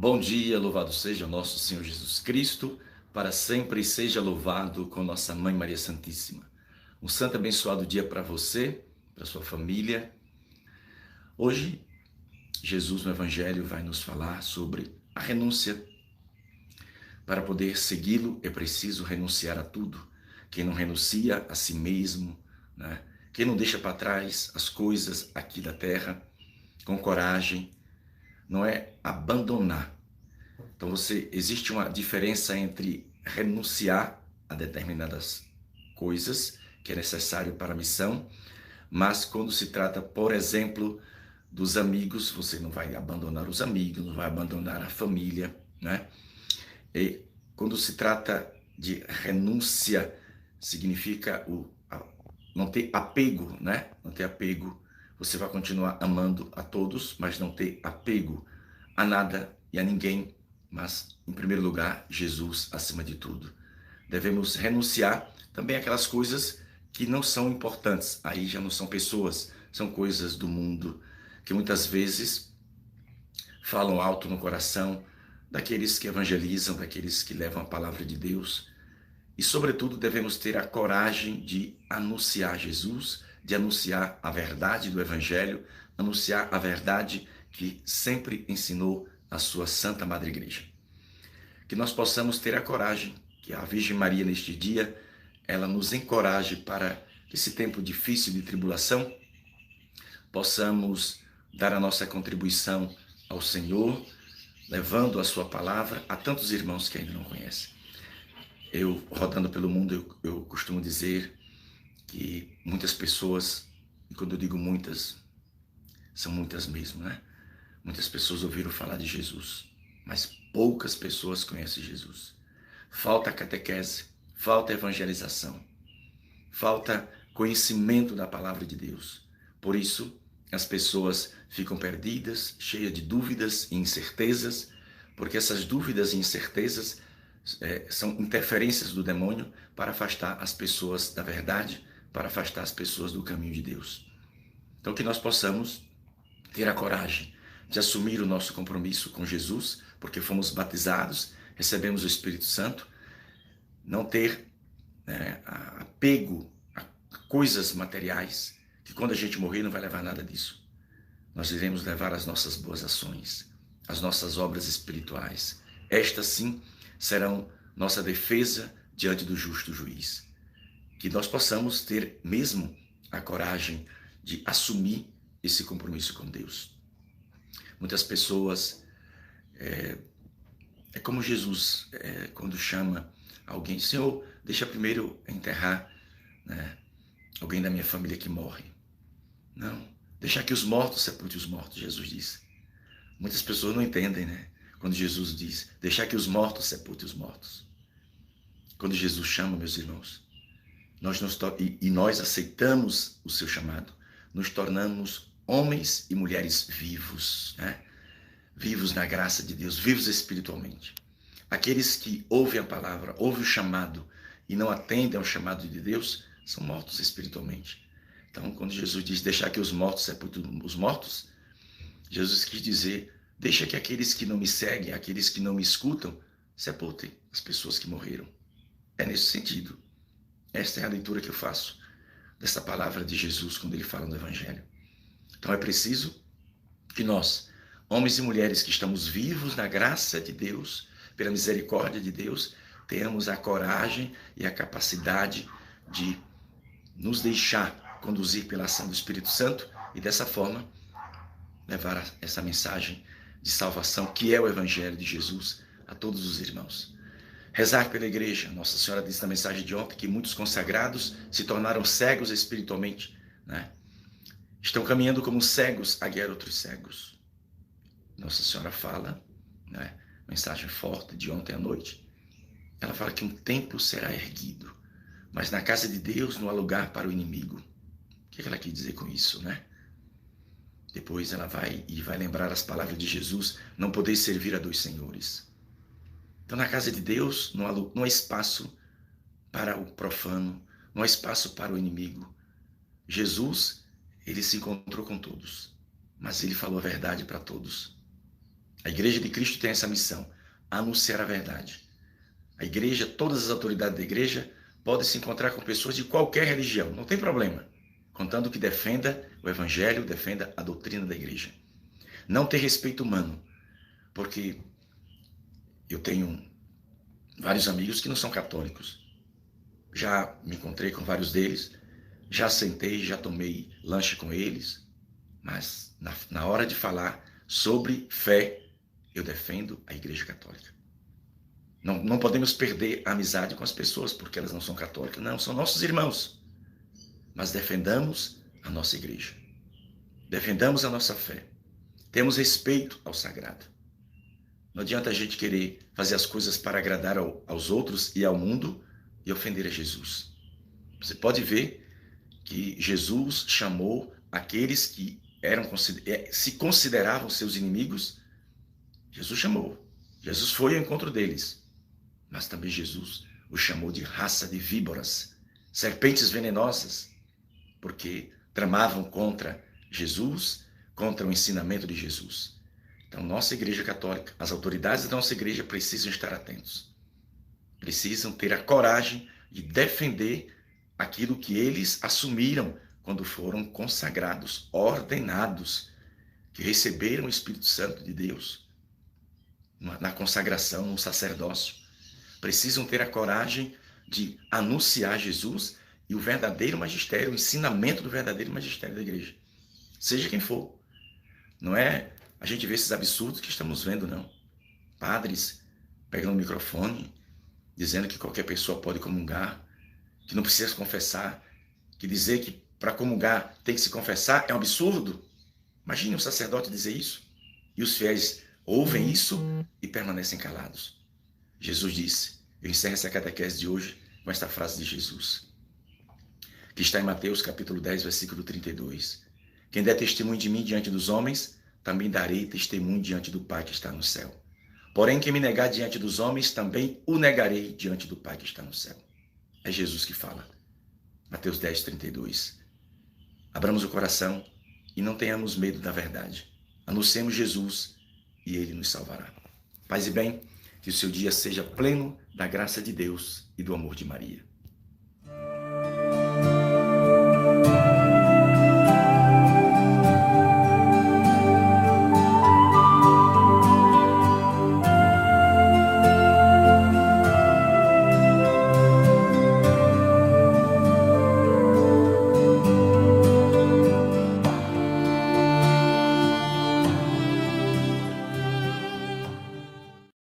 Bom dia, louvado seja o nosso Senhor Jesus Cristo, para sempre seja louvado com nossa Mãe Maria Santíssima. Um santo abençoado dia para você, para sua família. Hoje, Jesus no Evangelho vai nos falar sobre a renúncia. Para poder segui-lo é preciso renunciar a tudo. Quem não renuncia a si mesmo, né? Quem não deixa para trás as coisas aqui da terra, com coragem, não é abandonar. Então existe uma diferença entre renunciar a determinadas coisas que é necessário para a missão, mas quando se trata, por exemplo, dos amigos, você não vai abandonar os amigos, não vai abandonar a família, né? E quando se trata de renúncia, significa não ter apego, né? Não ter apego. Você vai continuar amando a todos, mas não ter apego a nada e a ninguém, mas, em primeiro lugar, Jesus acima de tudo. Devemos renunciar também àquelas coisas que não são importantes. Aí já não são pessoas, são coisas do mundo, que muitas vezes falam alto no coração daqueles que evangelizam, daqueles que levam a palavra de Deus. E, sobretudo, devemos ter a coragem de anunciar Jesus, de anunciar a verdade do Evangelho, anunciar a verdade que sempre ensinou a sua Santa Madre Igreja. Que nós possamos ter a coragem, que a Virgem Maria neste dia, ela nos encoraje para esse tempo difícil de tribulação, possamos dar a nossa contribuição ao Senhor, levando a sua palavra a tantos irmãos que ainda não conhecem. Eu, rodando pelo mundo, eu costumo dizer que muitas pessoas, e quando eu digo muitas, são muitas mesmo, né? Muitas pessoas ouviram falar de Jesus, mas poucas pessoas conhecem Jesus. Falta catequese, falta evangelização, falta conhecimento da palavra de Deus. Por isso, as pessoas ficam perdidas, cheias de dúvidas e incertezas, porque essas dúvidas e incertezas são interferências do demônio para afastar as pessoas da verdade, para afastar as pessoas do caminho de Deus. Então, que nós possamos ter a coragem de assumir o nosso compromisso com Jesus, porque fomos batizados, recebemos o Espírito Santo, não ter apego a coisas materiais, que quando a gente morrer não vai levar nada disso. Nós iremos levar as nossas boas ações, as nossas obras espirituais. Estas sim serão nossa defesa diante do justo juiz. Que nós possamos ter mesmo a coragem de assumir esse compromisso com Deus. Muitas pessoas, é como Jesus, quando chama alguém, Senhor, deixa primeiro enterrar, né, alguém da minha família que morre. Não, deixa que os mortos sepulte os mortos, Jesus diz. Muitas pessoas não entendem, né? Quando Jesus diz, deixar que os mortos sepulte os mortos. Quando Jesus chama, meus irmãos, nós aceitamos o seu chamado, nos tornamos homens e mulheres vivos, né? Vivos na graça de Deus, vivos espiritualmente. Aqueles que ouvem a palavra, ouvem o chamado e não atendem ao chamado de Deus, são mortos espiritualmente. Então, quando Jesus diz, deixar que os mortos sepultem os mortos, Jesus quis dizer, deixa que aqueles que não me seguem, aqueles que não me escutam, sepultem as pessoas que morreram. É nesse sentido. Esta é a leitura que eu faço dessa palavra de Jesus quando ele fala no Evangelho. Então é preciso que nós, homens e mulheres que estamos vivos na graça de Deus, pela misericórdia de Deus, tenhamos a coragem e a capacidade de nos deixar conduzir pela ação do Espírito Santo e dessa forma levar essa mensagem de salvação, que é o Evangelho de Jesus, a todos os irmãos. Rezar pela igreja. Nossa Senhora disse na mensagem de ontem que muitos consagrados se tornaram cegos espiritualmente, né? Estão caminhando como cegos a guiar outros cegos. Nossa Senhora fala, né? Mensagem forte de ontem à noite. Ela fala que um templo será erguido, mas na casa de Deus não há lugar para o inimigo. O que ela quer dizer com isso, né? Depois ela vai lembrar as palavras de Jesus, não podeis servir a dois senhores. Então na casa de Deus não há espaço para o profano, não há espaço para o inimigo. Jesus, ele se encontrou com todos, mas ele falou a verdade para todos. A igreja de Cristo tem essa missão, anunciar a verdade. A igreja, todas as autoridades da igreja podem se encontrar com pessoas de qualquer religião, não tem problema, contando que defenda o evangelho, defenda a doutrina da igreja. Não ter respeito humano, porque eu tenho vários amigos que não são católicos. Já me encontrei com vários deles, já sentei, já tomei lanche com eles, mas na hora de falar sobre fé, eu defendo a Igreja Católica. Não podemos perder a amizade com as pessoas porque elas não são católicas. Não, são nossos irmãos. Mas defendamos a nossa igreja. Defendamos a nossa fé. Temos respeito ao sagrado. Não adianta a gente querer fazer as coisas para agradar aos outros e ao mundo e ofender a Jesus. Você pode ver que Jesus chamou aqueles que se consideravam seus inimigos. Jesus chamou. Jesus foi ao encontro deles. Mas também Jesus os chamou de raça de víboras, serpentes venenosas, porque tramavam contra Jesus, contra o ensinamento de Jesus. Então, nossa Igreja Católica, as autoridades da nossa igreja precisam estar atentos. Precisam ter a coragem de defender aquilo que eles assumiram quando foram consagrados, ordenados, que receberam o Espírito Santo de Deus na consagração, no sacerdócio. Precisam ter a coragem de anunciar Jesus e o verdadeiro magistério, o ensinamento do verdadeiro magistério da igreja. Seja quem for. Não é a gente ver esses absurdos que estamos vendo, não. Padres pegando o microfone, dizendo que qualquer pessoa pode comungar, que não precisa se confessar, que dizer que para comungar tem que se confessar é um absurdo. Imagine um sacerdote dizer isso. E os fiéis ouvem isso e permanecem calados. Jesus disse, eu encerro essa catequese de hoje com esta frase de Jesus, que está em Mateus capítulo 10, versículo 32. Quem der testemunho de mim diante dos homens, também darei testemunho diante do Pai que está no céu. Porém, quem me negar diante dos homens, também o negarei diante do Pai que está no céu. É Jesus que fala. Mateus 10, 32. Abramos o coração e não tenhamos medo da verdade. Anunciemos Jesus e Ele nos salvará. Paz e bem, que o seu dia seja pleno da graça de Deus e do amor de Maria.